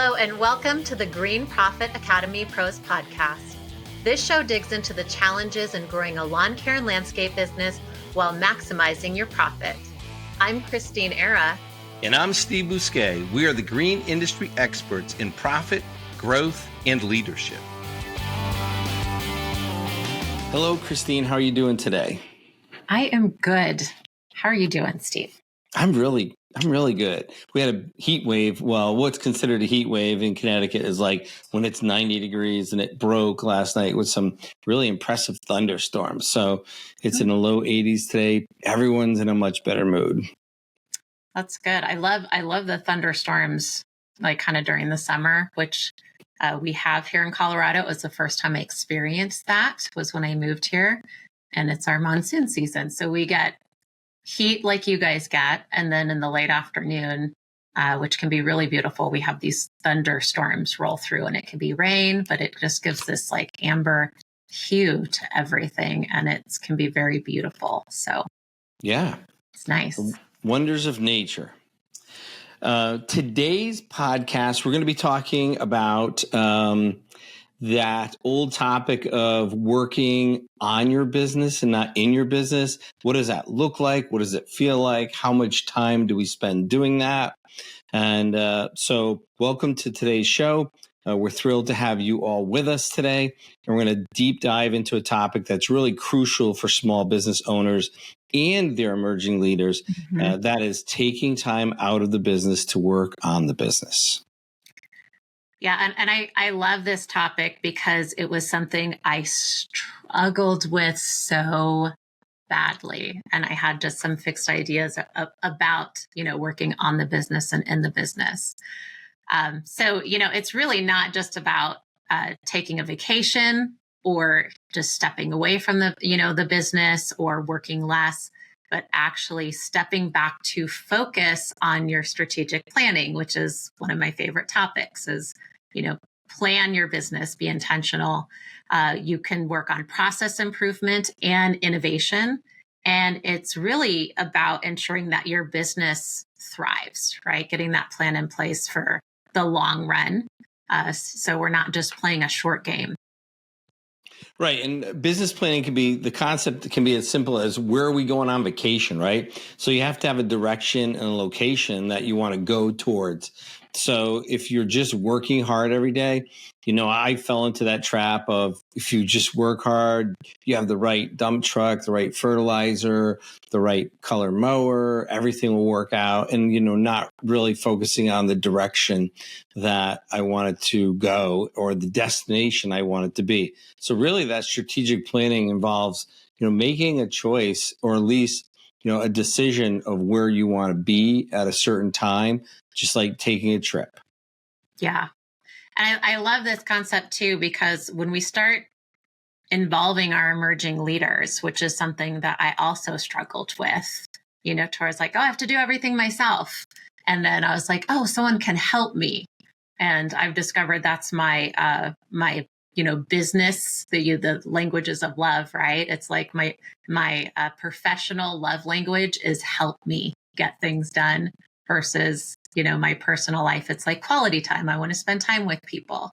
Hello and welcome to the Green Profit Academy Pros podcast. This show digs into the challenges in growing a lawn care and landscape business while maximizing your profit. I'm Christeen Era. And I'm Steve Bousquet. We are the green industry experts in profit, growth, and leadership. Hello, Christeen. How are you doing today? I am good. How are you doing, Steve? I'm really good. We had a heat wave. Well, what's considered a heat wave in Connecticut is like when it's 90 degrees, and it broke last night with some really impressive thunderstorms. So it's in the low 80s today. Everyone's in a much better mood. That's good. I love the thunderstorms, like kind of during the summer, which we have here in Colorado. It was the first time I experienced that was when I moved here, and it's our monsoon season. So we get heat like you guys get, and then in the late afternoon, which can be really beautiful, we have these thunderstorms roll through, and it can be rain, but it just gives this like amber hue to everything, and it can be very beautiful. So yeah, it's nice. Wonders of nature. Today's podcast, we're going to be talking about that old topic of working on your business and not in your business. What does that look like? What does it feel like? How much time do we spend doing that? And so welcome to today's show. We're thrilled to have you all with us today. And we're going to deep dive into a topic that's really crucial for small business owners and their emerging leaders. That is taking time out of the business to work on the business. Yeah, and I love this topic because it was something I struggled with so badly. And I had just some fixed ideas about, working on the business and in the business. So, it's really not just about taking a vacation or just stepping away from the business or working less, but actually stepping back to focus on your strategic planning, which is one of my favorite topics is, plan your business, be intentional. You can work on process improvement and innovation. And it's really about ensuring that your business thrives, right? Getting that plan in place for the long run. So we're not just playing a short game. Right. And business planning the concept can be as simple as where are we going on vacation, right? So you have to have a direction and a location that you want to go towards. So if you're just working hard every day, I fell into that trap of if you just work hard, you have the right dump truck, the right fertilizer, the right color mower, everything will work out. And, not really focusing on the direction that I wanted to go or the destination I want it to be. So really that strategic planning involves, making a choice or at least, a decision of where you want to be at a certain time, just like taking a trip. Yeah. And I love this concept too, because when we start involving our emerging leaders, which is something that I also struggled with, towards like, I have to do everything myself. And then I was like, oh, someone can help me. And I've discovered that's my business, the languages of love, right? It's like my professional love language is help me get things done versus, my personal life. It's like quality time. I want to spend time with people.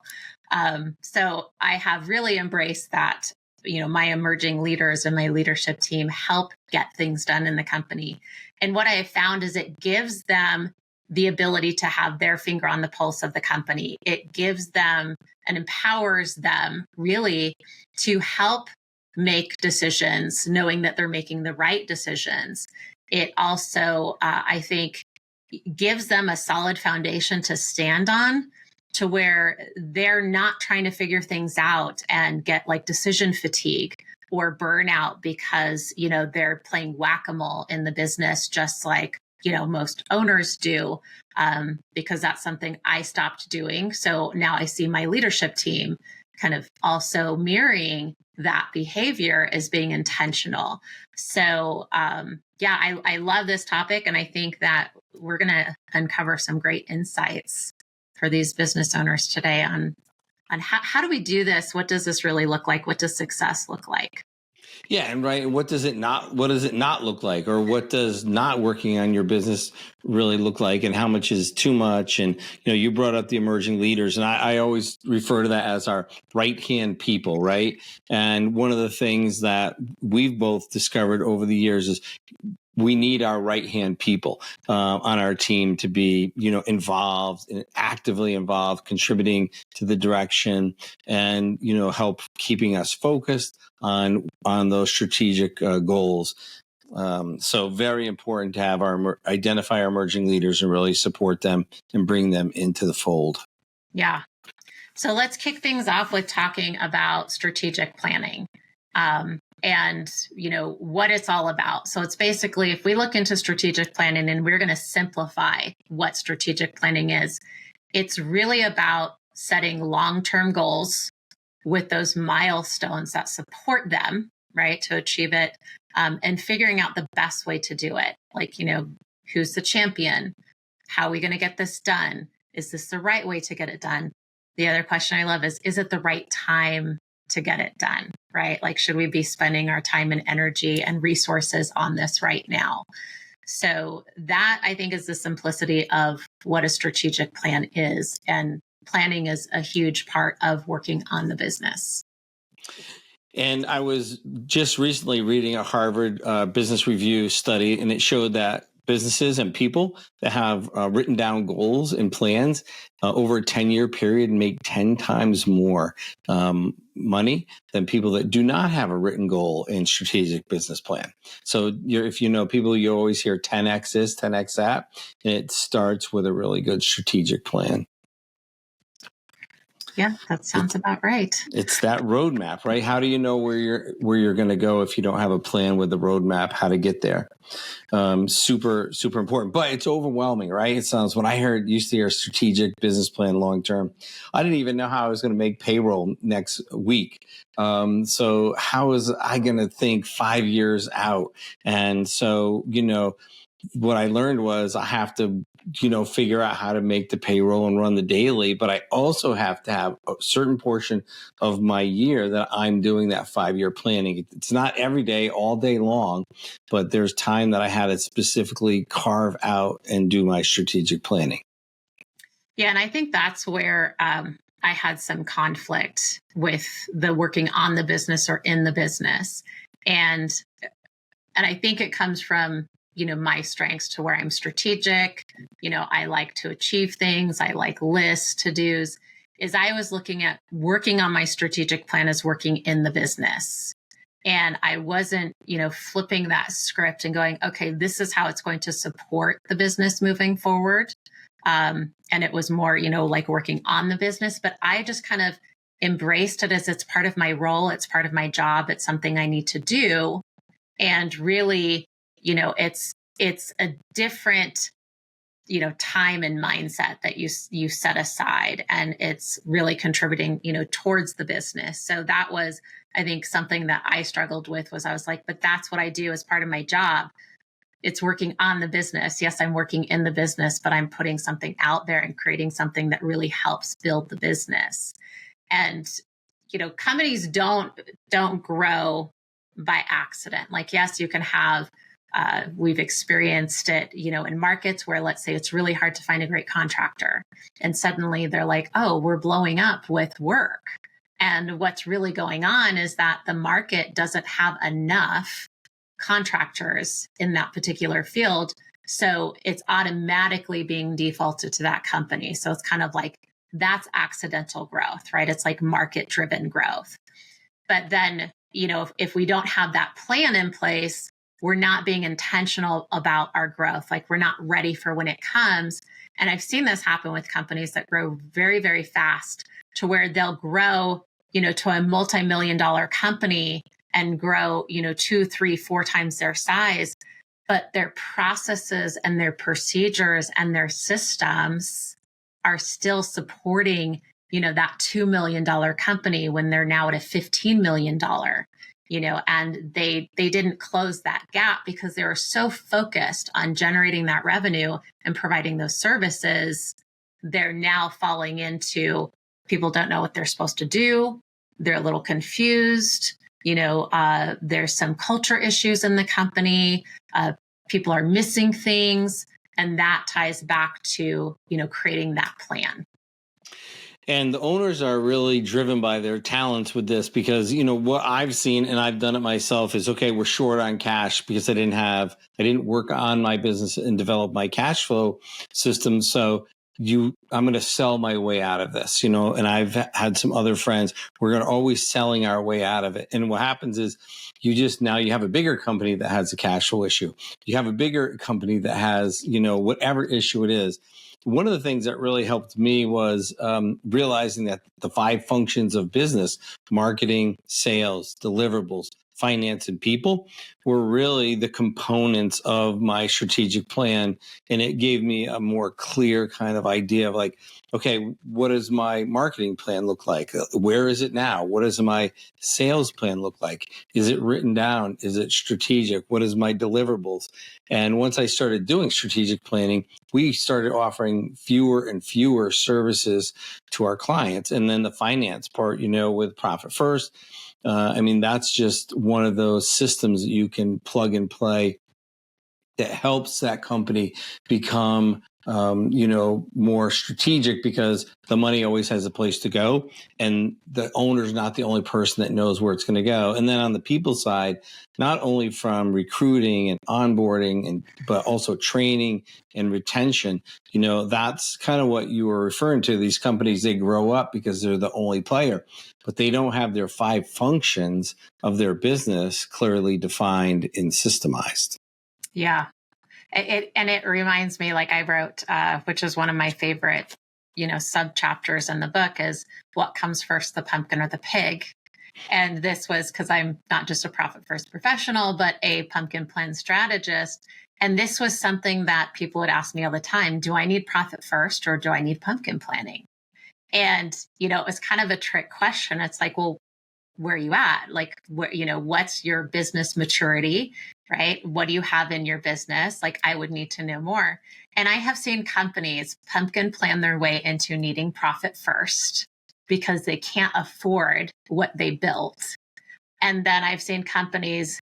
So I have really embraced that, my emerging leaders and my leadership team help get things done in the company. And what I have found is it gives them the ability to have their finger on the pulse of the company. It gives them and empowers them really to help make decisions, knowing that they're making the right decisions. It also, I think, gives them a solid foundation to stand on to where they're not trying to figure things out and get like decision fatigue or burnout because, they're playing whack-a-mole in the business, just like, most owners do, because that's something I stopped doing. So now I see my leadership team kind of also mirroring that behavior as being intentional. So, I love this topic. And I think that we're going to uncover some great insights for these business owners today on how do we do this? What does this really look like? What does success look like? Yeah, and right. What does it not look like, or what does not working on your business really look like, and how much is too much? And you brought up the emerging leaders, and I always refer to that as our right hand people, right? And one of the things that we've both discovered over the years is we need our right hand people on our team to be, involved and actively involved, contributing to the direction, and help keeping us focused on those strategic goals. So very important to have identify our emerging leaders and really support them and bring them into the fold. Yeah. So let's kick things off with talking about strategic planning. And what it's all about. So it's basically, if we look into strategic planning, and we're going to simplify what strategic planning is, it's really about setting long-term goals with those milestones that support them, right, to achieve it, and figuring out the best way to do it. Like, who's the champion? How are we going to get this done? Is this the right way to get it done? The other question I love is it the right time to get it done, right? Like, should we be spending our time and energy and resources on this right now? So that, I think, is the simplicity of what a strategic plan is. And planning is a huge part of working on the business. And I was just recently reading a Harvard Business Review study, and it showed that businesses and people that have written down goals and plans over a 10-year period make 10 times more money than people that do not have a written goal and strategic business plan. So if people, you always hear 10X this, 10X that, and it starts with a really good strategic plan. Yeah, that sounds about right. It's that roadmap, right? How do you know where you're going to go if you don't have a plan with the roadmap, how to get there? Super, super important, but it's overwhelming, right? It sounds, when I used to hear strategic business plan long-term, I didn't even know how I was going to make payroll next week. So how was I going to think 5 years out? And so, what I learned was I have to, figure out how to make the payroll and run the daily, but I also have to have a certain portion of my year that I'm doing that 5-year planning. It's not every day, all day long, but there's time that I had to specifically carve out and do my strategic planning. Yeah, and I think that's where I had some conflict with the working on the business or in the business. And I think it comes from, my strengths to where I'm strategic. I like to achieve things. I like lists, to-dos. Is I was looking at working on my strategic plan as working in the business. And I wasn't, flipping that script and going, okay, this is how it's going to support the business moving forward. And it was more, like working on the business. But I just kind of embraced it as it's part of my role. It's part of my job. It's something I need to do. And really, it's a different, time and mindset that you set aside, and it's really contributing, towards the business. So that was, I think, something that I struggled with. Was I was like, but that's what I do as part of my job. It's working on the business. Yes, I'm working in the business, but I'm putting something out there and creating something that really helps build the business. And, companies don't grow by accident. Like, yes, you can have, we've experienced it, in markets where, let's say, it's really hard to find a great contractor. And suddenly they're like, oh, we're blowing up with work. And what's really going on is that the market doesn't have enough contractors in that particular field. So it's automatically being defaulted to that company. So it's kind of like, that's accidental growth, right? It's like market driven growth. But then, if we don't have that plan in place, we're not being intentional about our growth. Like, we're not ready for when it comes. And I've seen this happen with companies that grow very, very fast, to where they'll grow, to a multi-million-dollar company and grow, 2, 3, 4 times their size. But their processes and their procedures and their systems are still supporting, that $2 million company when they're now at a $15 million, and they didn't close that gap because they were so focused on generating that revenue and providing those services. They're now falling into, people don't know what they're supposed to do. They're a little confused. There's some culture issues in the company. People are missing things. And that ties back to, creating that plan. And the owners are really driven by their talents with this because, what I've seen, and I've done it myself, is okay, we're short on cash because I didn't work on my business and develop my cash flow system. So I'm going to sell my way out of this, and I've had some other friends, we're going to always selling our way out of it. And what happens is now you have a bigger company that has a cash flow issue. You have a bigger company that has, whatever issue it is. One of the things that really helped me was realizing that the 5 functions of business, marketing, sales, deliverables, finance, and people, were really the components of my strategic plan. And it gave me a more clear kind of idea of like, okay, what does my marketing plan look like? Where is it now? What does my sales plan look like? Is it written down? Is it strategic? What is my deliverables? And once I started doing strategic planning, we started offering fewer and fewer services to our clients. And then the finance part, with Profit First, that's just one of those systems that you can plug and play that helps that company become, more strategic because the money always has a place to go. And the owner's not the only person that knows where it's going to go. And then on the people side, not only from recruiting and onboarding, but also training and retention, that's kind of what you were referring to. These companies, they grow up because they're the only player, but they don't have their 5 functions of their business clearly defined and systemized. Yeah. It reminds me, like I wrote, which is one of my favorite, sub chapters in the book, is what comes first, the pumpkin or the pig? And this was because I'm not just a Profit First professional, but a pumpkin plan strategist. And this was something that people would ask me all the time. Do I need Profit First or do I need pumpkin planning? And, it was kind of a trick question. It's like, well, where are you at? Like, what's your business maturity, right? What do you have in your business? Like, I would need to know more. And I have seen companies pumpkin plan their way into needing Profit First because they can't afford what they built. And then I've seen companies,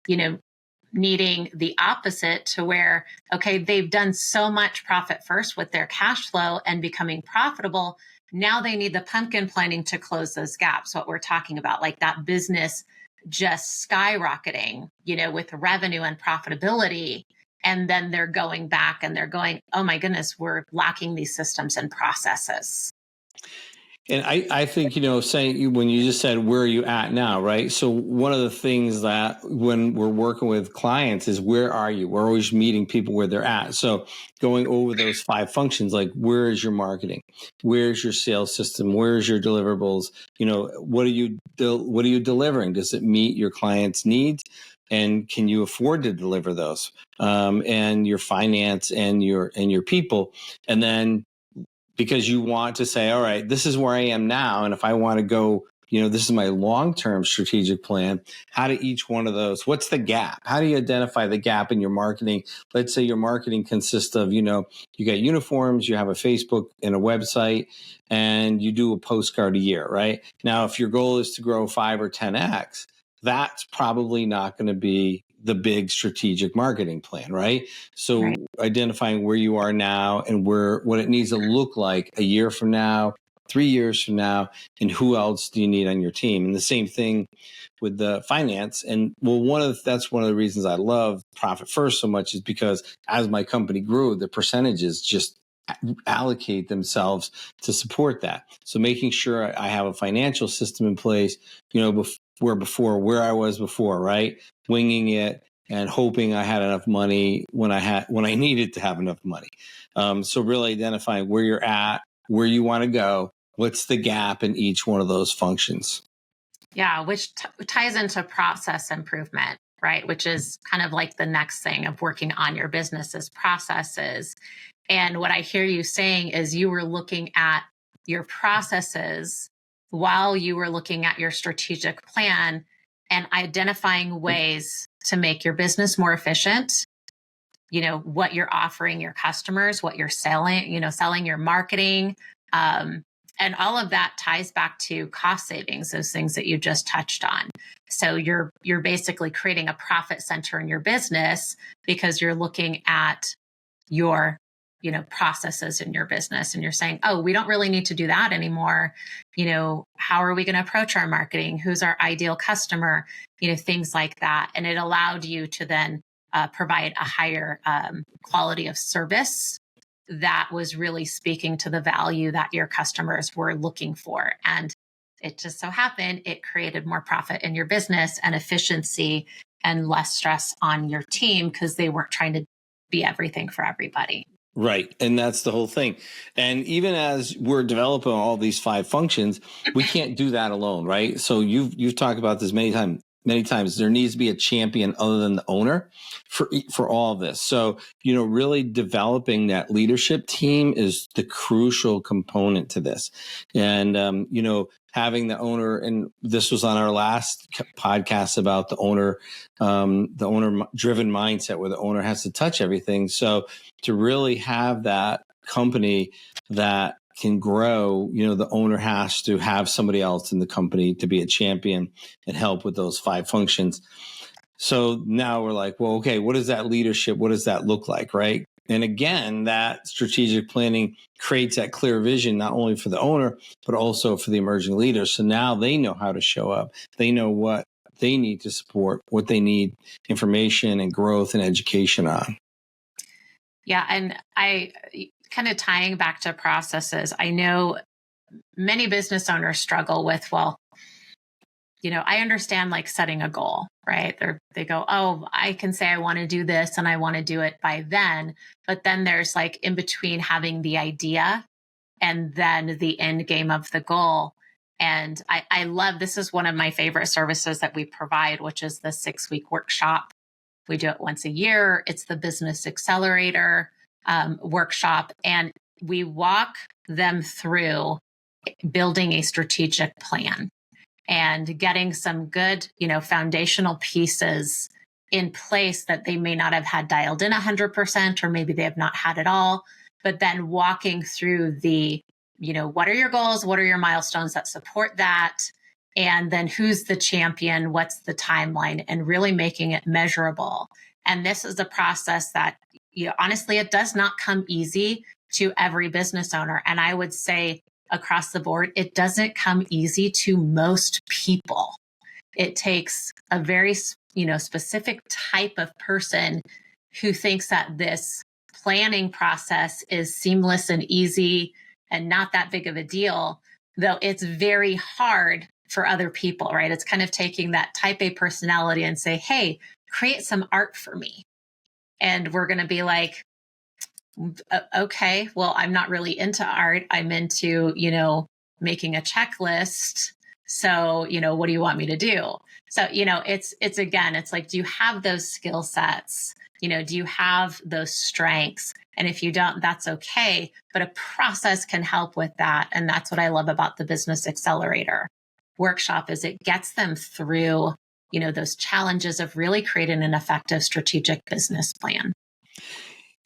needing the opposite to where, okay, they've done so much Profit First with their cash flow and becoming profitable. Now they need the pumpkin planning to close those gaps. What we're talking about, like that business just skyrocketing, with revenue and profitability. And then they're going back and they're going, oh my goodness, we're lacking these systems and processes. And I think, saying when you just said, where are you at now, right? So one of the things that when we're working with clients is, where are you? We're always meeting people where they're at. So going over those 5 functions, like, where is your marketing? Where's your sales system? Where's your deliverables? What are you delivering? Does it meet your clients' needs? And can you afford to deliver those? And your finance and your people. And then, because you want to say, all right, this is where I am now. And if I want to go, this is my long-term strategic plan. How do each one of those, what's the gap? How do you identify the gap in your marketing? Let's say your marketing consists of, you got uniforms, you have a Facebook and a website, and you do a postcard a year, right? Now, if your goal is to grow 5 or 10x, that's probably not going to be the big strategic marketing plan, right? So right. Identifying where you are now and what it needs to look like a year from now, 3 years from now, and who else do you need on your team? And the same thing with the finance. And that's one of the reasons I love Profit First so much, is because as my company grew, the percentages just allocate themselves to support that. So making sure I have a financial system in place, where I was before, right? Winging it and hoping I had enough money when I needed to have enough money. So really identifying where you're at, where you want to go, what's the gap in each one of those functions. Yeah, which ties into process improvement, right? Which is kind of like the next thing of working on your business's processes. And what I hear you saying is you were looking at your processes while you were looking at your strategic plan and identifying ways to make your business more efficient, what you're offering your customers, what you're selling, selling your marketing, And all of that ties back to cost savings, those things that you just touched on. So you're basically creating a profit center in your business because you're looking at your processes in your business, and you're saying, oh, we don't really need to do that anymore. How are we going to approach our marketing? Who's our ideal customer? Things like that. And it allowed you to then provide a higher quality of service that was really speaking to the value that your customers were looking for. And it just so happened it created more profit in your business and efficiency and less stress on your team because they weren't trying to be everything for everybody. Right. And that's the whole thing. And even as we're developing all these 5 functions, we can't do that alone, right? So you've talked about this many times. There needs to be a champion other than the owner for all of this. So, really developing that leadership team is the crucial component to this. And, having the owner, and this was on our last podcast about the owner driven mindset, where the owner has to touch everything. So to really have that company that can grow, the owner has to have somebody else in the company to be a champion and help with those 5 functions. So now we're like, well, okay, what is that leadership? What does that look like? Right. And again, that strategic planning creates that clear vision, not only for the owner, but also for the emerging leaders. So now they know how to show up. They know what they need to support, what they need information and growth and education on. Yeah. And I kind of tying back to processes, I know many business owners struggle with, well, I understand like setting a goal, right? They go, oh, I can say I want to do this and I want to do it by then. But then there's like in between having the idea and then the end game of the goal. And I love, this is one of my favorite services that we provide, which is the 6-week workshop. We do it once a year. It's the Business Accelerator workshop. And we walk them through building a strategic plan and getting some good, foundational pieces in place that they may not have had dialed in 100%, or maybe they have not had it all, but then walking through the, what are your goals? What are your milestones that support that? And then who's the champion? What's the timeline? And really making it measurable. And this is a process that, honestly, it does not come easy to every business owner. And I would say across the board, it doesn't come easy to most people. It takes a very, specific type of person who thinks that this planning process is seamless and easy and not that big of a deal, though it's very hard for other people, right? It's kind of taking that type A personality and say, hey, create some art for me. And we're going to be like, okay, well, I'm not really into art. I'm into, making a checklist. So, what do you want me to do? So, it's again, it's like, do you have those skill sets? Do you have those strengths? And if you don't, that's okay. But a process can help with that. And that's what I love about the Business Accelerator workshop is it gets them through, those challenges of really creating an effective strategic business plan.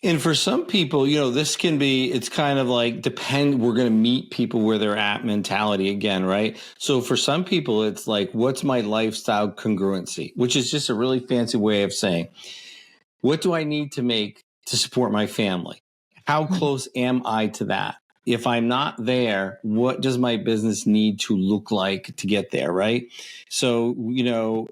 And for some people, this can be, it's kind of like we're going to meet people where they're at mentality again, right? So for some people, it's like, what's my lifestyle congruency, which is just a really fancy way of saying, what do I need to make to support my family? How close am I to that? If I'm not there, what does my business need to look like to get there, right? So,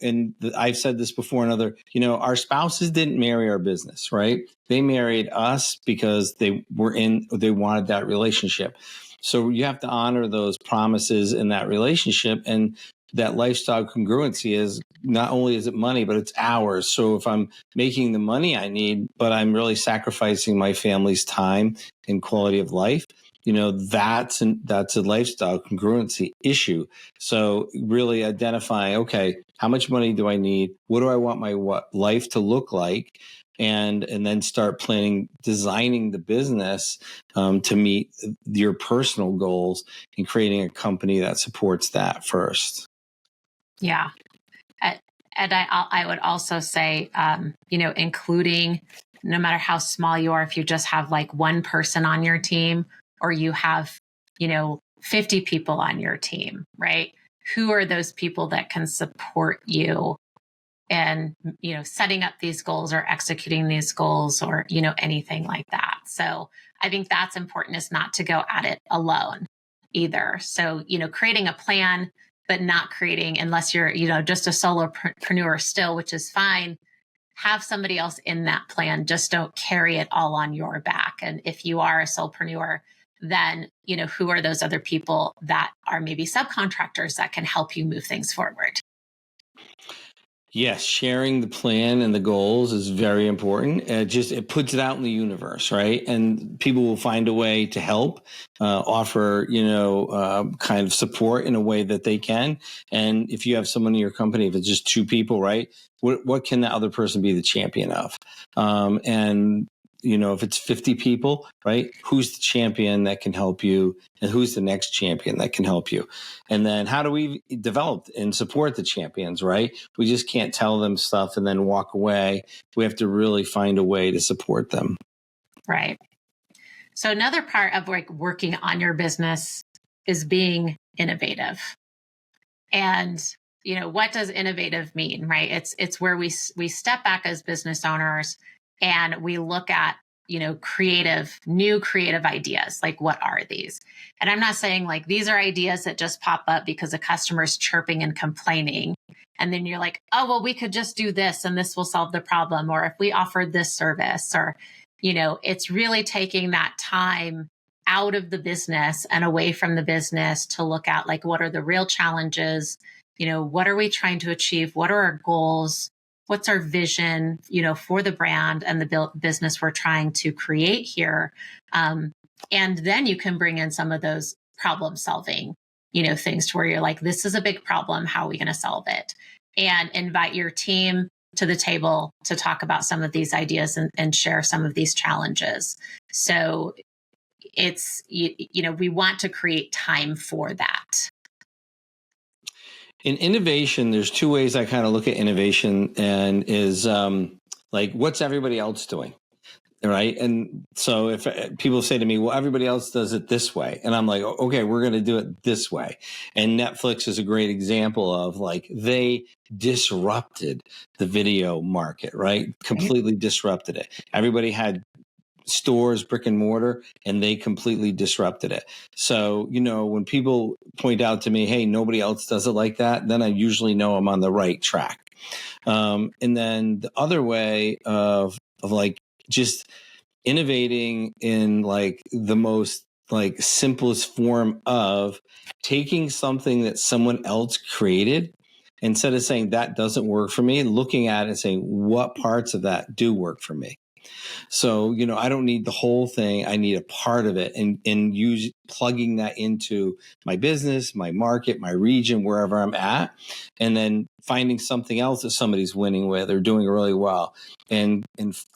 and I've said this before in our spouses didn't marry our business, right? They married us because they wanted that relationship. So you have to honor those promises in that relationship. And that lifestyle congruency is not only is it money, but it's hours. So if I'm making the money I need, but I'm really sacrificing my family's time and quality of life, that's a lifestyle congruency issue. So really identifying, okay, how much money do I need? What do I want my life to look like? And then start designing the business to meet your personal goals and creating a company that supports that first. Yeah. And I would also say, including no matter how small you are, if you just have like one person on your team or you have, 50 people on your team, right? Who are those people that can support you and, setting up these goals or executing these goals or, anything like that. So I think that's important, is not to go at it alone either. So, creating a plan, but not creating, unless you're, just a solopreneur still, which is fine, have somebody else in that plan. Just don't carry it all on your back. And if you are a solopreneur, then, who are those other people that are maybe subcontractors that can help you move things forward? Yes, sharing the plan and the goals is very important. It puts it out in the universe, right? And people will find a way to help, offer, kind of support in a way that they can. And if you have someone in your company, if it's just two people, right, what can the other person be the champion of? And if it's 50 people, right, who's the champion that can help you, and who's the next champion that can help you? And then how do we develop and support the champions, right? We just can't tell them stuff and then walk away. We have to really find a way to support them. Right. So another part of working on your business is being innovative. And what does innovative mean, right? It's where we step back as business owners and we look at, new creative ideas. Like, what are these? And I'm not saying like these are ideas that just pop up because a customer's chirping and complaining. And then you're like, oh, well, we could just do this and this will solve the problem. Or if we offered this service, or, it's really taking that time out of the business and away from the business to look at like, what are the real challenges? What are we trying to achieve? What are our goals? What's our vision, for the brand and the business we're trying to create here? And then you can bring in some of those problem solving, things to where you're like, this is a big problem. How are we going to solve it? And invite your team to the table to talk about some of these ideas and share some of these challenges. So it's, we want to create time for that. In innovation, there's two ways I kind of look at innovation, and is like, what's everybody else doing? Right. And so if people say to me, well, everybody else does it this way, and I'm like, okay, we're going to do it this way. And Netflix is a great example of like, they disrupted the video market, right? Completely disrupted it. Everybody had stores, brick and mortar, and they completely disrupted it. So, when people point out to me, hey, nobody else does it like that, then I usually know I'm on the right track. And then the other way of like just innovating in like the most like simplest form of taking something that someone else created, instead of saying that doesn't work for me, looking at it and saying what parts of that do work for me. So, I don't need the whole thing. I need a part of it, and plugging that into my business, my market, my region, wherever I'm at, and then finding something else that somebody's winning with or doing really well, and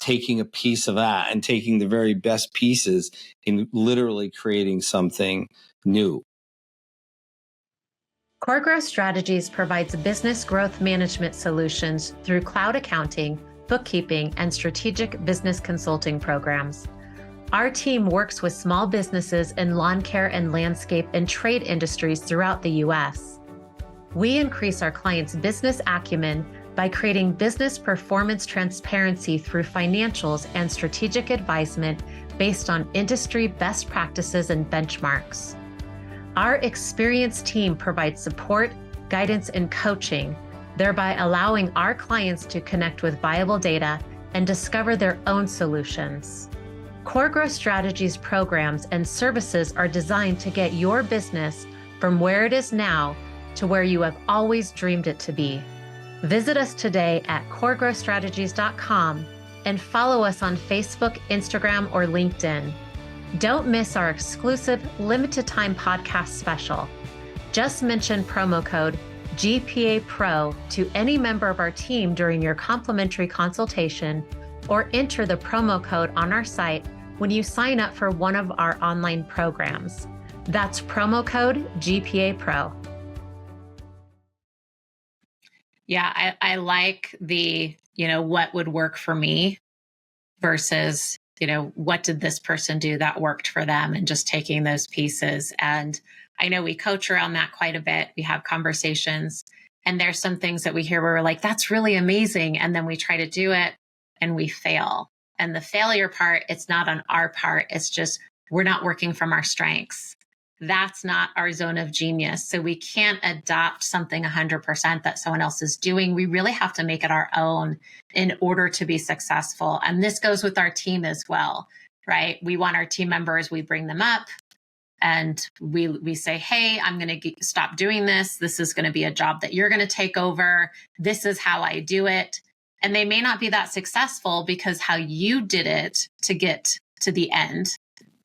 taking a piece of that and taking the very best pieces and literally creating something new. Core Growth Strategies provides business growth management solutions through cloud accounting, bookkeeping, and strategic business consulting programs. Our team works with small businesses in lawn care and landscape and trade industries throughout the U.S. We increase our clients' business acumen by creating business performance transparency through financials and strategic advisement based on industry best practices and benchmarks. Our experienced team provides support, guidance, and coaching, thereby allowing our clients to connect with viable data and discover their own solutions. Core Growth Strategies programs and services are designed to get your business from where it is now to where you have always dreamed it to be. Visit us today at coregrowthstrategies.com and follow us on Facebook, Instagram, or LinkedIn. Don't miss our exclusive limited time podcast special. Just mention promo code GPA Pro to any member of our team during your complimentary consultation, or enter the promo code on our site when you sign up for one of our online programs. That's promo code GPA Pro. Yeah, I like the, what would work for me versus, what did this person do that worked for them, and just taking those pieces. And I know we coach around that quite a bit. We have conversations, and there's some things that we hear where we're like, that's really amazing. And then we try to do it and we fail. And the failure part, it's not on our part. It's just, we're not working from our strengths. That's not our zone of genius. So we can't adopt something 100% that someone else is doing. We really have to make it our own in order to be successful. And this goes with our team as well, right? We want our team members, we bring them up and we say, hey, I'm going to stop doing this. This is going to be a job that you're going to take over. This is how I do it. And they may not be that successful because how you did it to get to the end,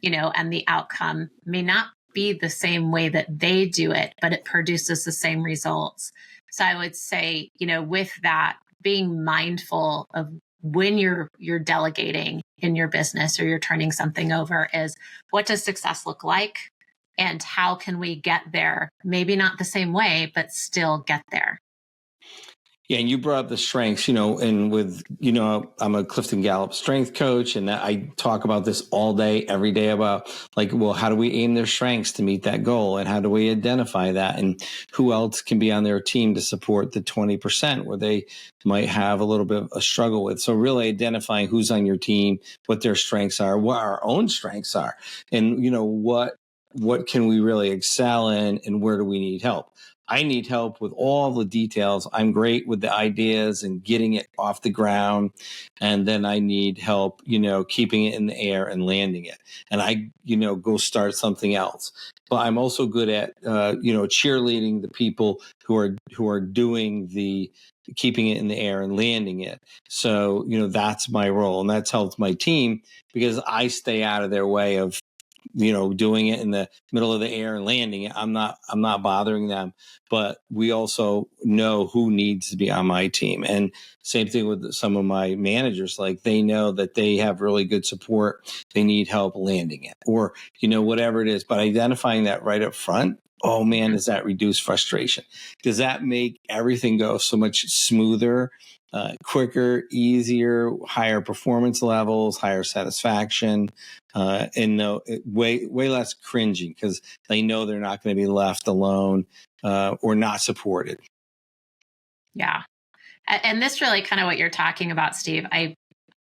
and the outcome may not be the same way that they do it, but it produces the same results. So I would say, with that, being mindful of when you're delegating in your business or you're turning something over is, what does success look like? And how can we get there? Maybe not the same way, but still get there. Yeah, and you brought up the strengths, and with, I'm a Clifton Gallup strength coach, and I talk about this all day, every day about how do we aim their strengths to meet that goal? And how do we identify that? And who else can be on their team to support the 20% where they might have a little bit of a struggle with? So really identifying who's on your team, what their strengths are, what our own strengths are, and, what can we really excel in, and where do we need help? I need help with all the details. I'm great with the ideas and getting it off the ground. And then I need help, keeping it in the air and landing it. And I, go start something else. But I'm also good at, cheerleading the people who are doing the keeping it in the air and landing it. So, that's my role. And that's helped my team because I stay out of their way of, doing it in the middle of the air and landing it. I'm not bothering them, but we also know who needs to be on my team. And same thing with some of my managers, they know that they have really good support. They need help landing it or, whatever it is, but identifying that right up front. Oh man, does that reduce frustration? Does that make everything go so much smoother? Quicker, easier, higher performance levels, higher satisfaction, and way less cringing because they know they're not going to be left alone or not supported. Yeah. And this really kind of what you're talking about, Steve,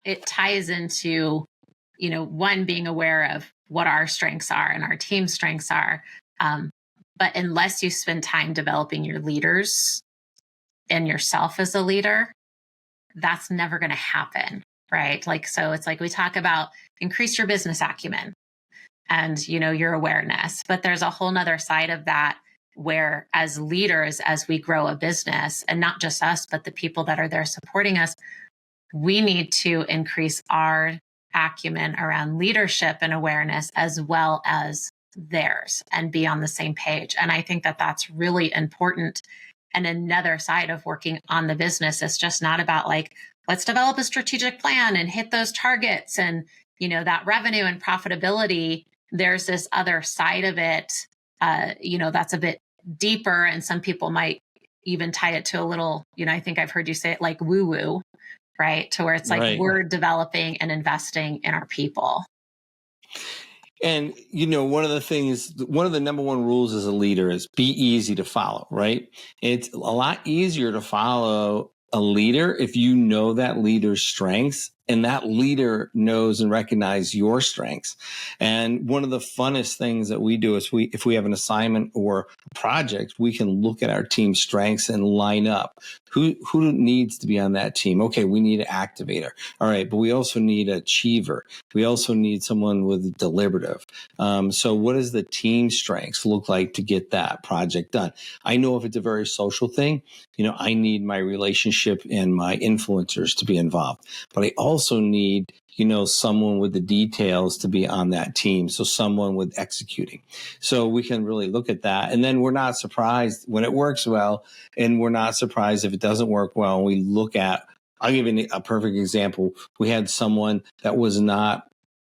it ties into, one, being aware of what our strengths are and our team's strengths are. But unless you spend time developing your leaders and yourself as a leader, that's never going to happen, right? So it's we talk about increase your business acumen and, your awareness, but there's a whole nother side of that where as leaders, as we grow a business, and not just us, but the people that are there supporting us, we need to increase our acumen around leadership and awareness as well as theirs and be on the same page. And I think that that's really important. And another side of working on the business is just not about let's develop a strategic plan and hit those targets and, that revenue and profitability. There's this other side of it, that's a bit deeper. And some people might even tie it to a little, I think I've heard you say it woo woo, right? To where it's Right. We're developing and investing in our people. And, one of the number one rules as a leader is be easy to follow, right? It's a lot easier to follow a leader if you know that leader's strengths and that leader knows and recognizes your strengths. And one of the funnest things that we do is if we have an assignment or a project, we can look at our team's strengths and line up who needs to be on that team. Okay, we need an activator. All right, but we also need an achiever. We also need someone with deliberative. So what does the team strengths look like to get that project done? I know if it's a very social thing, I need my relationship and my influencers to be involved, but I also need, someone with the details to be on that team. So someone with executing. So we can really look at that. And then we're not surprised when it works well, and we're not surprised if it doesn't work well. We look at, I'll give you a perfect example. We had someone that was not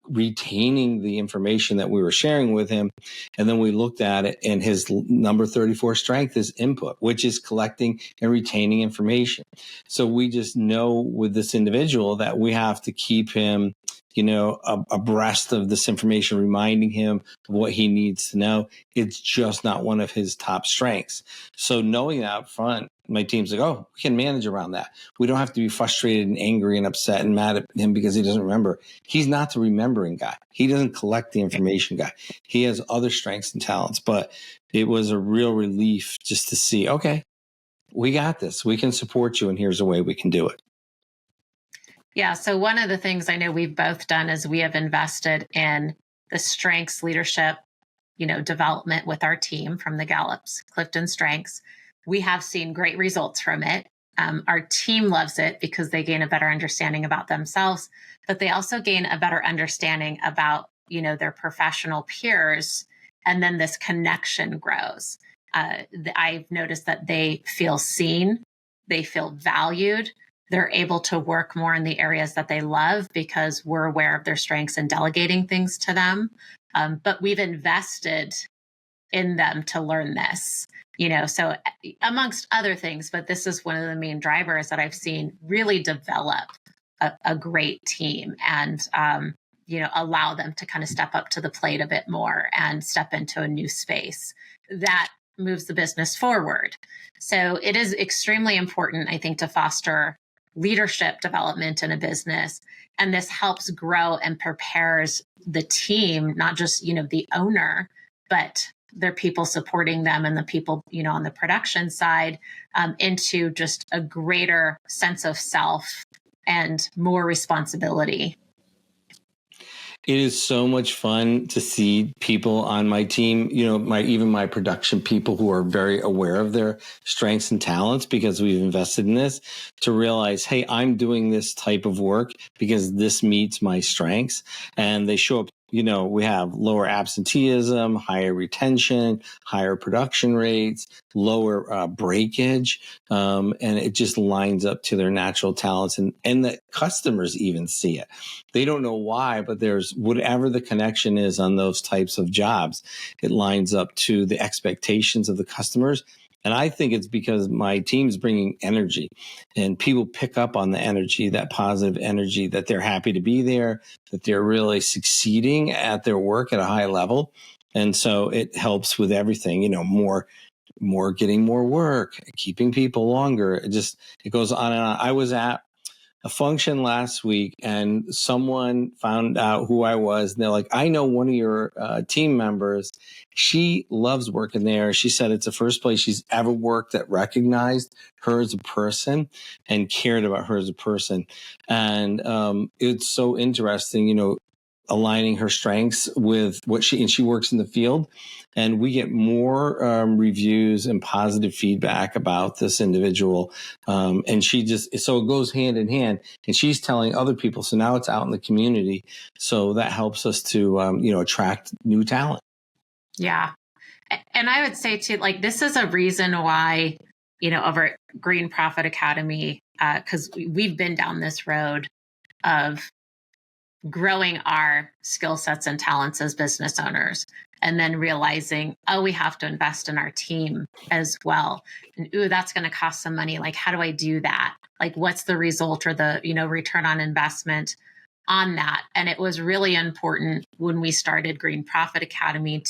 retaining the information that we were sharing with him. And then we looked at it, and his number 34 strength is input, which is collecting and retaining information. So we just know with this individual that we have to keep him, abreast of this information, reminding him of what he needs to know. It's just not one of his top strengths. So knowing that up front, my team's like, oh, we can manage around that. We don't have to be frustrated and angry and upset and mad at him because he doesn't remember. He's not the remembering guy. He doesn't collect the information guy. He has other strengths and talents. But it was a real relief just to see, okay, we got this. We can support you, and here's a way we can do it. Yeah. So one of the things I know we've both done is we have invested in the strengths leadership, development with our team from the Gallups, Clifton Strengths. We have seen great results from it. Our team loves it because they gain a better understanding about themselves, but they also gain a better understanding about, their professional peers. And then this connection grows. I've noticed that they feel seen, they feel valued. They're able to work more in the areas that they love because we're aware of their strengths and delegating things to them. But we've invested in them to learn this, so amongst other things, but this is one of the main drivers that I've seen really develop a great team and, allow them to kind of step up to the plate a bit more and step into a new space that moves the business forward. So it is extremely important, I think, to foster leadership development in a business. And this helps grow and prepares the team, not just, the owner, but their people supporting them and the people, on the production side, into just a greater sense of self and more responsibility. It is so much fun to see people on my team, even my production people who are very aware of their strengths and talents because we've invested in this, to realize, hey, I'm doing this type of work because this meets my strengths. And they show up. We have lower absenteeism, higher retention, higher production rates, lower breakage, and it just lines up to their natural talents. And the customers even see it. They don't know why, but there's whatever the connection is on those types of jobs, it lines up to the expectations of the customers. And I think it's because my team's bringing energy and people pick up on the energy, that positive energy, that they're happy to be there, that they're really succeeding at their work at a high level. And so it helps with everything, more getting more work, keeping people longer. It goes on and on. I was at a function last week and someone found out who I was. And they're like, I know one of your team members. She loves working there. She said it's the first place she's ever worked that recognized her as a person and cared about her as a person. And it's so interesting, aligning her strengths with and she works in the field. And we get more reviews and positive feedback about this individual. And so it goes hand in hand, and she's telling other people. So now it's out in the community. So that helps us to, attract new talent. Yeah. And I would say too, this is a reason why, over Green Profit Academy, because we've been down this road of growing our skill sets and talents as business owners, and then realizing, we have to invest in our team as well. And that's going to cost some money. How do I do that? What's the result or the, return on investment on that? And it was really important when we started Green Profit Academy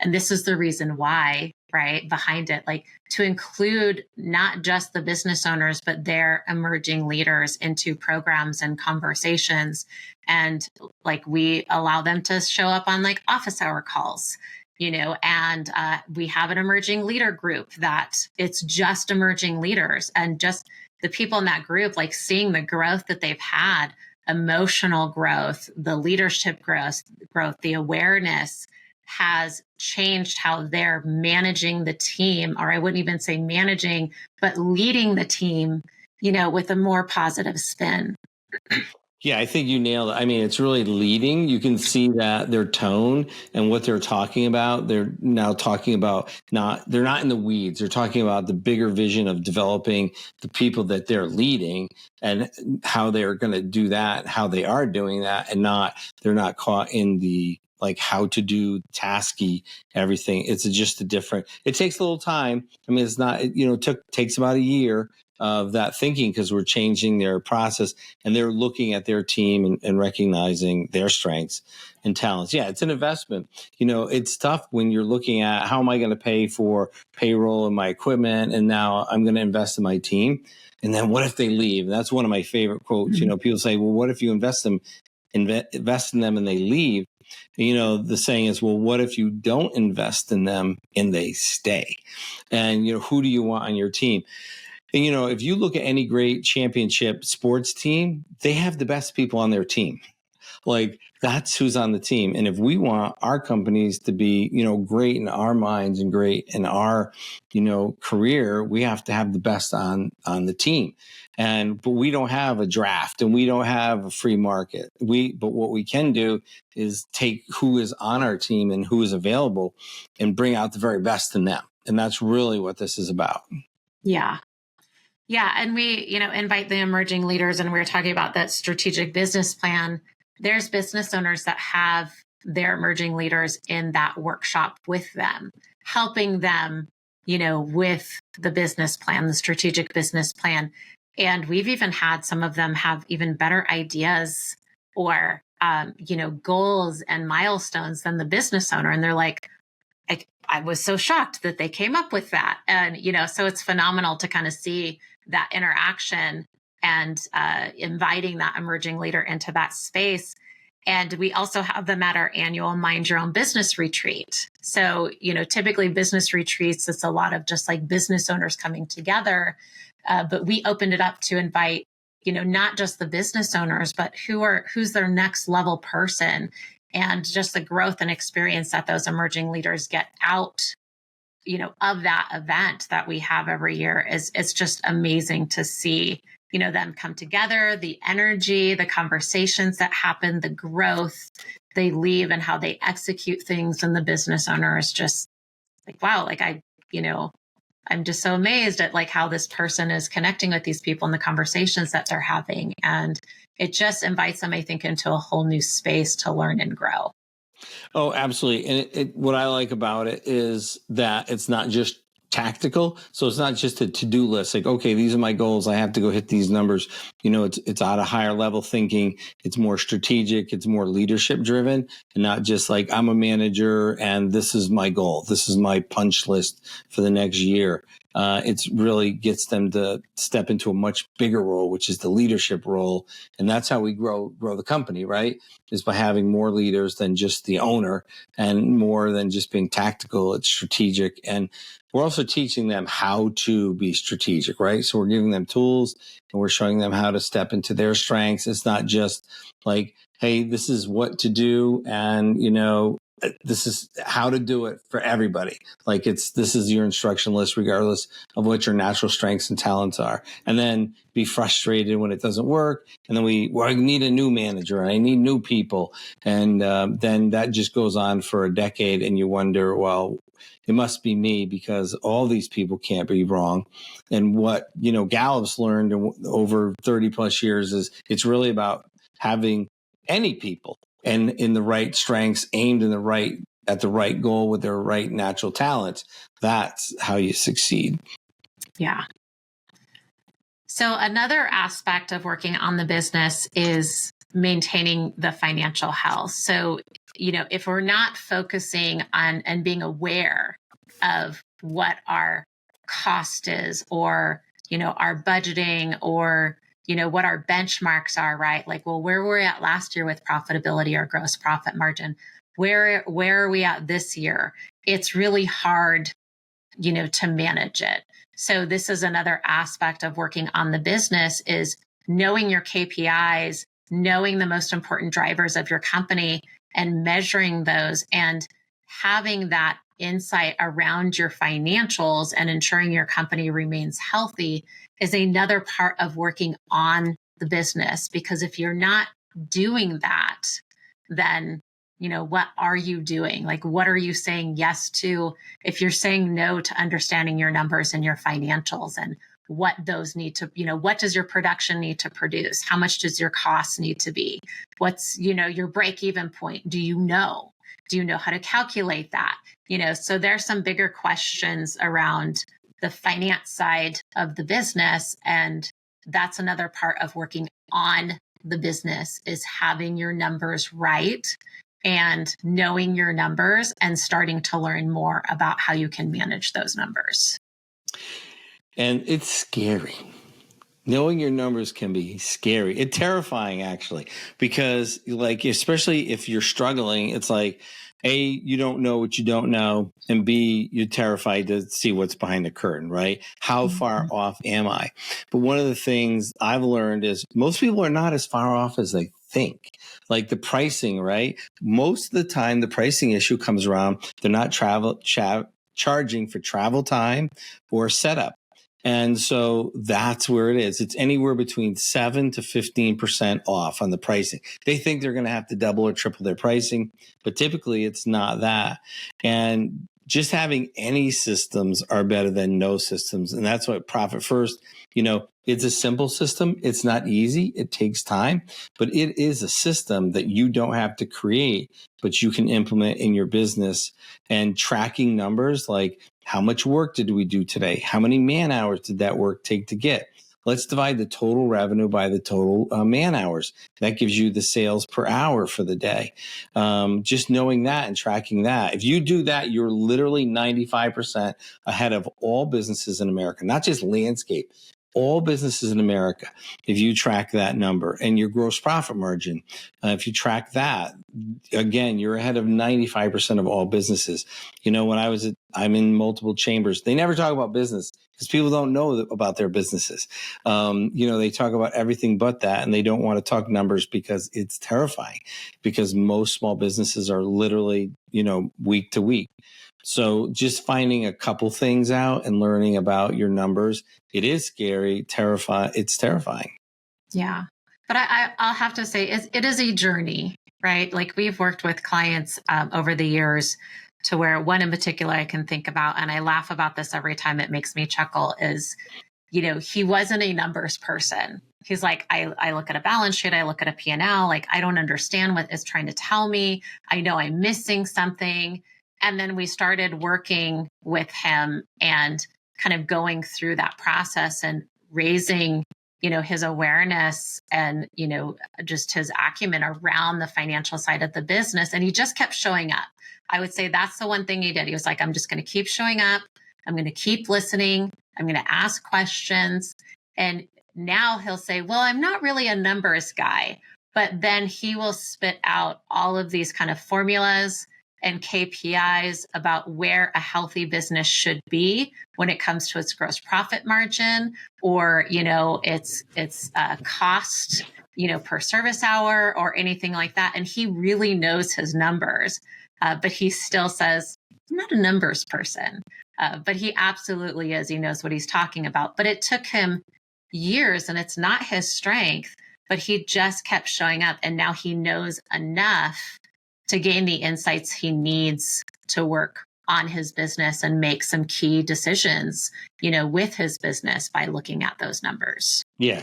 and this is the reason why, right, behind it, to include not just the business owners, but their emerging leaders into programs and conversations. And we allow them to show up on office hour calls, and we have an emerging leader group that it's just emerging leaders, and just the people in that group, seeing the growth that they've had, emotional growth, the leadership growth, the awareness has changed how they're managing the team, or I wouldn't even say managing, but leading the team, with a more positive spin. Yeah, I think you nailed it. I mean, it's really leading. You can see that their tone and what they're talking about. They're now talking about they're not in the weeds. They're talking about the bigger vision of developing the people that they're leading and how they're going to do that, how they are doing that, and they're not caught in the how to do tasky everything. It's just it takes a little time. I mean, it's not, takes about a year. of that thinking because we're changing their process and they're looking at their team and recognizing their strengths and talents. Yeah, it's an investment. It's tough when you're looking at how am I going to pay for payroll and my equipment, and now I'm going to invest in my team. And then what if they leave? And that's one of my favorite quotes. People say, well, what if you invest in them and they leave? The saying is, well, what if you don't invest in them and they stay? And, who do you want on your team? And, if you look at any great championship sports team, they have the best people on their team. Like, that's who's on the team. And if we want our companies to be, great in our minds and great in our, career, we have to have the best on the team. But we don't have a draft and we don't have a free market. But what we can do is take who is on our team and who is available and bring out the very best in them. And that's really what this is about. Yeah. Yeah. And we, invite the emerging leaders, and we were talking about that strategic business plan. There's business owners that have their emerging leaders in that workshop with them, helping them, with the business plan, the strategic business plan. And we've even had some of them have even better ideas or, goals and milestones than the business owner. And they're like, I was so shocked that they came up with that. And, so it's phenomenal to kind of see that interaction and inviting that emerging leader into that space. And we also have them at our annual Mind Your Own Business retreat. So, typically business retreats, it's a lot of just like business owners coming together. But we opened it up to invite, not just the business owners, but who's their next level person, and just the growth and experience that those emerging leaders get out, of that event that we have every year it's just amazing to see, them come together, the energy, the conversations that happen, the growth they leave and how they execute things. And the business owner is just like, wow, like I'm just so amazed at like how this person is connecting with these people and the conversations that they're having. And it just invites them, I think, into a whole new space to learn and grow. Oh, absolutely. And what I like about it is that it's not just tactical. So it's not just a to-do list. Like, okay, these are my goals. I have to go hit these numbers. It's at a higher level thinking. It's more strategic. It's more leadership driven, and not just like I'm a manager and this is my goal. This is my punch list for the next year. It really gets them to step into a much bigger role, which is the leadership role. And that's how we grow the company, right? Is by having more leaders than just the owner and more than just being tactical. It's strategic. And we're also teaching them how to be strategic, right? So we're giving them tools and we're showing them how to step into their strengths. It's not just like, hey, this is what to do. And, this is how to do it for everybody. Like this is your instruction list, regardless of what your natural strengths and talents are. And then be frustrated when it doesn't work. And then I need a new manager and I need new people. And then that just goes on for a decade. And you wonder, well, it must be me because all these people can't be wrong. And what, Gallup's learned over 30 plus years is it's really about having any people and in the right strengths aimed at the right goal with their right natural talents. That's how you succeed. Yeah. So another aspect of working on the business is maintaining the financial health. So, if we're not focusing on and being aware of what our cost is or, our budgeting or, what our benchmarks are, right? Like, well, where were we at last year with profitability or gross profit margin? Where are we at this year? It's really hard, to manage it. So this is another aspect of working on the business is knowing your KPIs, knowing the most important drivers of your company and measuring those and having that insight around your financials and ensuring your company remains healthy is another part of working on the business. Because if you're not doing that, then, what are you doing? Like, what are you saying yes to if you're saying no to understanding your numbers and your financials and what those need to, what does your production need to produce? How much does your cost need to be? What's, your break-even point? Do you know how to calculate that? So there's some bigger questions around the finance side of the business. And that's another part of working on the business, is having your numbers right and knowing your numbers and starting to learn more about how you can manage those numbers. And it's scary. Knowing your numbers can be scary. It's terrifying, actually, because like, especially if you're struggling, it's like, A, you don't know what you don't know. And B, you're terrified to see what's behind the curtain, right? How far off am I? But one of the things I've learned is most people are not as far off as they think. Like the pricing, right? Most of the time, the pricing issue comes around. They're not charging for travel time or setup. And so that's where it is. It's anywhere between 7 to 15% off on the pricing. They think they're going to have to double or triple their pricing, but typically it's not that. And just having any systems are better than no systems. And that's what Profit First, it's a simple system. It's not easy. It takes time, but it is a system that you don't have to create, but you can implement in your business. And tracking numbers like, how much work did we do today? How many man hours did that work take to get? Let's divide the total revenue by the total man hours. That gives you the sales per hour for the day. Just knowing that and tracking that. If you do that, you're literally 95% ahead of all businesses in America, not just landscape. All businesses in America, if you track that number, and your gross profit margin, if you track that, again, you're ahead of 95% of all businesses. When I'm in multiple chambers, they never talk about business because people don't know about their businesses. They talk about everything but that, and they don't want to talk numbers because it's terrifying, because most small businesses are literally, week to week. So just finding a couple things out and learning about your numbers, it is scary, it's terrifying. Yeah. But I'll have to say it is a journey, right? Like we've worked with clients over the years to where one in particular I can think about, and I laugh about this every time, it makes me chuckle, is, he wasn't a numbers person. He's like, I look at a balance sheet, I look at a P&L, like I don't understand what it's trying to tell me. I know I'm missing something. And then we started working with him and kind of going through that process and raising, his awareness and, just his acumen around the financial side of the business. And he just kept showing up. I would say that's the one thing he did. He was like, I'm just going to keep showing up. I'm going to keep listening. I'm going to ask questions. And now he'll say, well, I'm not really a numbers guy, but then he will spit out all of these kind of formulas and KPIs about where a healthy business should be when it comes to its gross profit margin, or, its cost, per service hour or anything like that. And he really knows his numbers, but he still says, I'm not a numbers person, but he absolutely is. He knows what he's talking about, but it took him years, and it's not his strength, but he just kept showing up. And now he knows enough to gain the insights he needs to work on his business and make some key decisions, with his business by looking at those numbers. Yeah.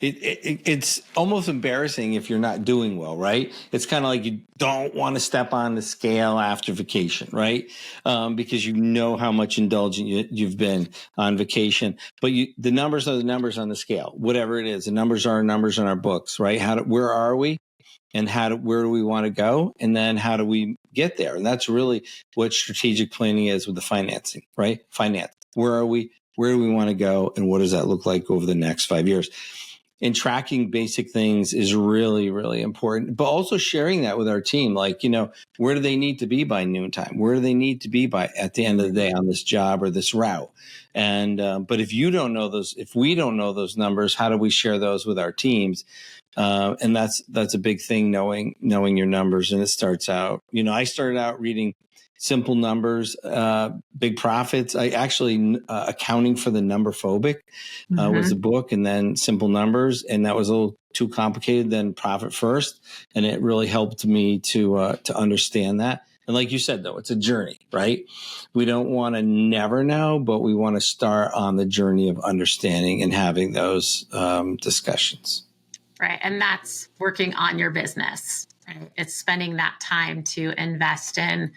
It's almost embarrassing if you're not doing well, right? It's kind of like you don't want to step on the scale after vacation, right? Because you know how much indulgent you've been on vacation. But the numbers are the numbers on the scale, whatever it is. The numbers are numbers in our books, right? Where are we? And where do we want to go? And then how do we get there? And that's really what strategic planning is with the financing, right? Finance. Where are we? Where do we want to go? And what does that look like over the next 5 years? And tracking basic things is really, really important, but also sharing that with our team. Like, where do they need to be by noontime? Where do they need to be by at the end of the day on this job or this route? And, but if we don't know those numbers, how do we share those with our teams? And that's a big thing, knowing your numbers. And it starts out, I started out reading Simple Numbers, Big Profits. I actually, Accounting for the Number Phobic was the book, and then Simple Numbers. And that was a little too complicated. Then Profit First. And it really helped me to understand that. And like you said, though, it's a journey, right? We don't want to never know, but we want to start on the journey of understanding and having those discussions. Right. And that's working on your business. Right? It's spending that time to invest in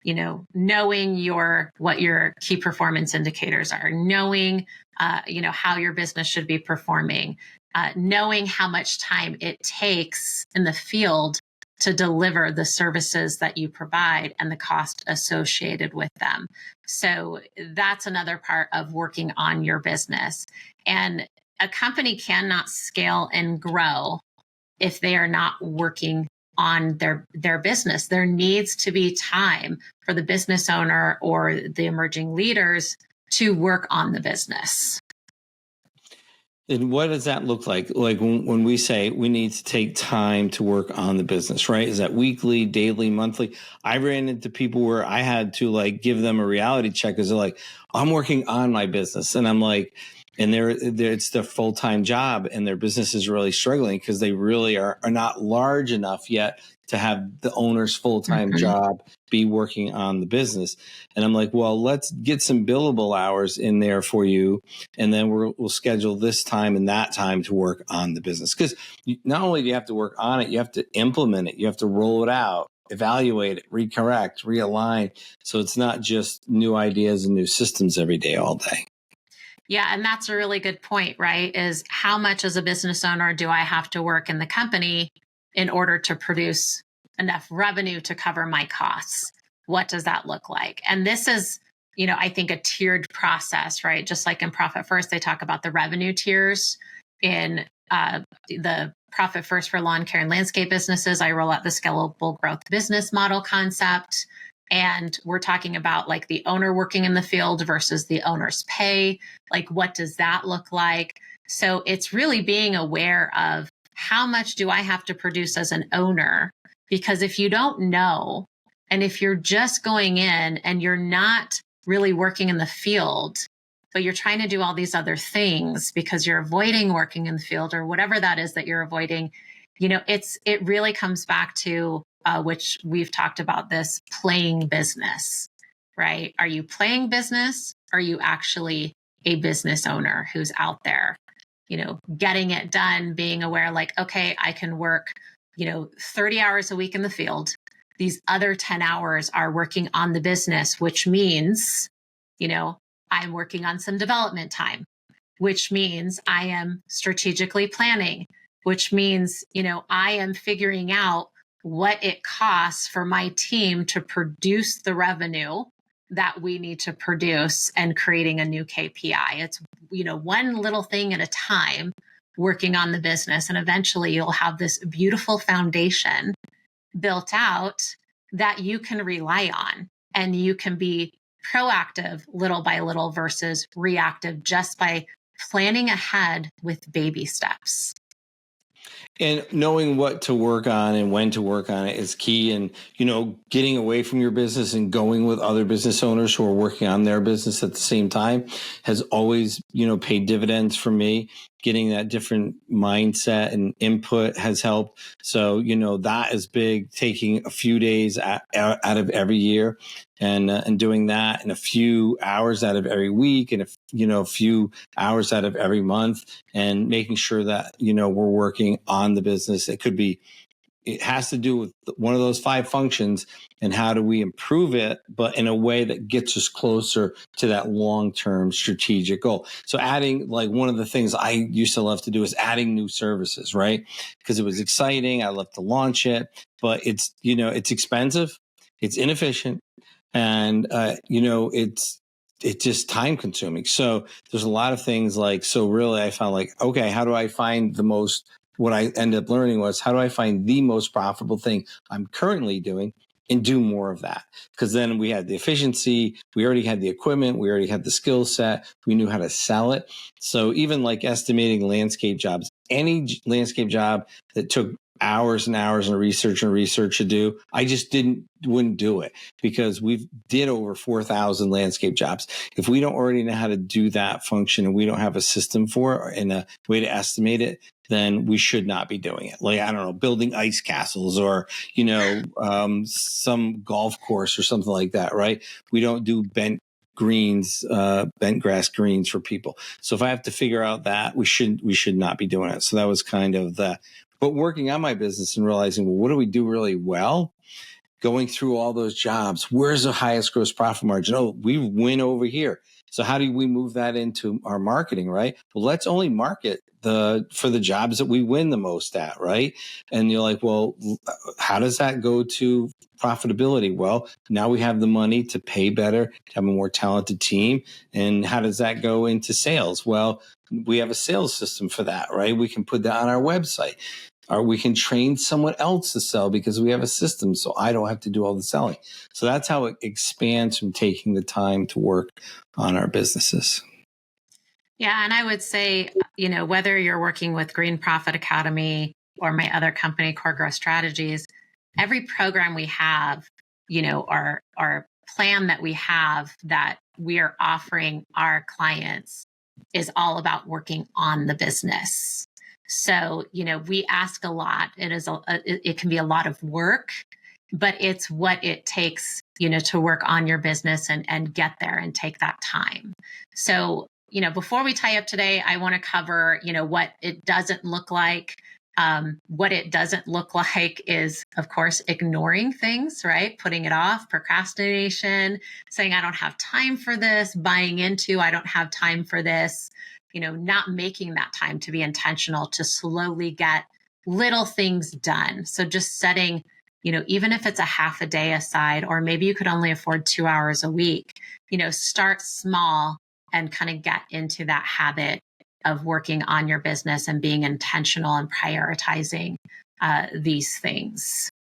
knowing what your key performance indicators are, knowing, how your business should be performing, knowing how much time it takes in the field to deliver the services that you provide and the cost associated with them. So that's another part of working on your business. And a company cannot scale and grow if they are not working on their business. There needs to be time for the business owner or the emerging leaders to work on the business. And what does that look like? Like when we say we need to take time to work on the business, right? Is that weekly, daily, monthly? I ran into people where I had to give them a reality check because they're like, I'm working on my business. And I'm like, and it's their full-time job and their business is really struggling because they really are not large enough yet to have the owner's full-time job be working on the business. And I'm like, well, let's get some billable hours in there for you. And then we'll schedule this time and that time to work on the business. Because not only do you have to work on it, you have to implement it. You have to roll it out, evaluate it, recorrect, realign. So it's not just new ideas and new systems every day, all day. Yeah. And that's a really good point, right? Is how much as a business owner do I have to work in the company in order to produce enough revenue to cover my costs? What does that look like? And this is, I think a tiered process, right? Just like in Profit First, they talk about the revenue tiers. In the Profit First for lawn care and landscape businesses, I roll out the scalable growth business model concept. And we're talking about the owner working in the field versus the owner's pay. What does that look like? So it's really being aware of how much do I have to produce as an owner? Because if you don't know, and if you're just going in and you're not really working in the field, but you're trying to do all these other things because you're avoiding working in the field or whatever that is that you're avoiding, it really comes back to which we've talked about this, playing business, right? Are you playing business? Are you actually a business owner who's out there, getting it done, being aware okay, I can work, 30 hours a week in the field. These other 10 hours are working on the business, which means, I'm working on some development time, which means I am strategically planning, which means, I am figuring out what it costs for my team to produce the revenue that we need to produce and creating a new KPI. It's, one little thing at a time working on the business. And eventually you'll have this beautiful foundation built out that you can rely on, and you can be proactive little by little versus reactive just by planning ahead with baby steps. And knowing what to work on and when to work on it is key. And, getting away from your business and going with other business owners who are working on their business at the same time has always, paid dividends for me. Getting that different mindset and input has helped. So, that is big, taking a few days out of every year and doing that, and a few hours out of every week, and a few hours out of every month, and making sure that, we're working on the business. It has to do with one of those 5 functions, and how do we improve it, but in a way that gets us closer to that long-term strategic goal. So adding, one of the things I used to love to do is adding new services, right? Because it was exciting. I love to launch it, but it's expensive, it's inefficient, and, it's just time consuming. So there's a lot of things so really I found okay, how do I find what I ended up learning was, how do I find the most profitable thing I'm currently doing and do more of that? Because then we had the efficiency, we already had the equipment, we already had the skill set, we knew how to sell it. So even estimating landscape jobs, any landscape job that took hours and hours of research to do, I just wouldn't do it, because we did over 4,000 landscape jobs. If we don't already know how to do that function and we don't have a system for it and a way to estimate it, then we should not be doing it. I don't know, building ice castles or, some golf course or something like that, right? We don't do bent grass greens for people. So if I have to figure out that, we should not be doing it. So that was kind of but working on my business and realizing, well, what do we do really well? going through all those jobs. Where's the highest gross profit margin? Oh, we win over here. So how do we move that into our marketing, right? Well, let's only market for the jobs that we win the most at, right? And you're like, well, how does that go to profitability? Well, now we have the money to pay better, to have a more talented team. And how does that go into sales? Well, we have a sales system for that, right? We can put that on our website. Or we can train someone else to sell because we have a system, so I don't have to do all the selling. So that's how it expands from taking the time to work on our businesses. Yeah, and I would say, whether you're working with Green Profit Academy or my other company, Core Growth Strategies, every program we have, our plan that we have that we are offering our clients is all about working on the business. So, we ask a lot. It can be a lot of work, but it's what it takes, to work on your business and get there and take that time. So, before we tie up today, I want to cover, what it doesn't look like. What it doesn't look like is, of course, ignoring things, right? Putting it off, procrastination, saying, I don't have time for this, buying into, I don't have time for this, not making that time to be intentional to slowly get little things done. So just setting, even if it's a half a day aside, or maybe you could only afford 2 hours a week, start small and kind of get into that habit of working on your business and being intentional and prioritizing these things.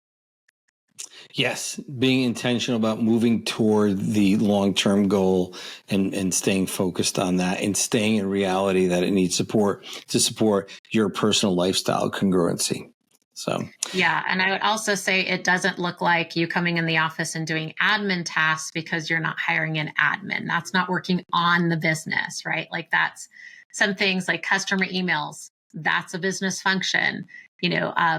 Yes, being intentional about moving toward the long-term goal and staying focused on that and staying in reality that it needs support to support your personal lifestyle congruency. So, yeah. And I would also say it doesn't look like you coming in the office and doing admin tasks because you're not hiring an admin. That's not working on the business, right? Like that's some things like customer emails. That's a business function.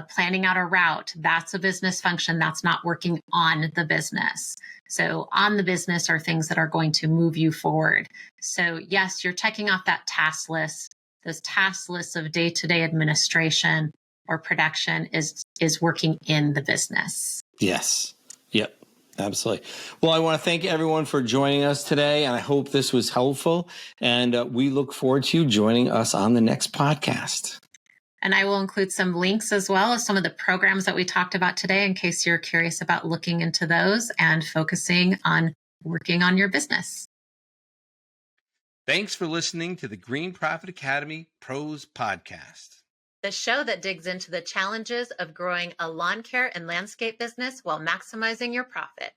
Planning out a route, that's a business function. That's not working on the business. So on the business are things that are going to move you forward. So yes, you're checking off that task list. Those task lists of day-to-day administration or production is working in the business. yes. Yep. Absolutely. Well, I want to thank everyone for joining us today, and I hope this was helpful. And we look forward to you joining us on the next podcast. And I will include some links as well as some of the programs that we talked about today in case you're curious about looking into those and focusing on working on your business. Thanks for listening to the Green Profit Academy Pros Podcast, the show that digs into the challenges of growing a lawn care and landscape business while maximizing your profit.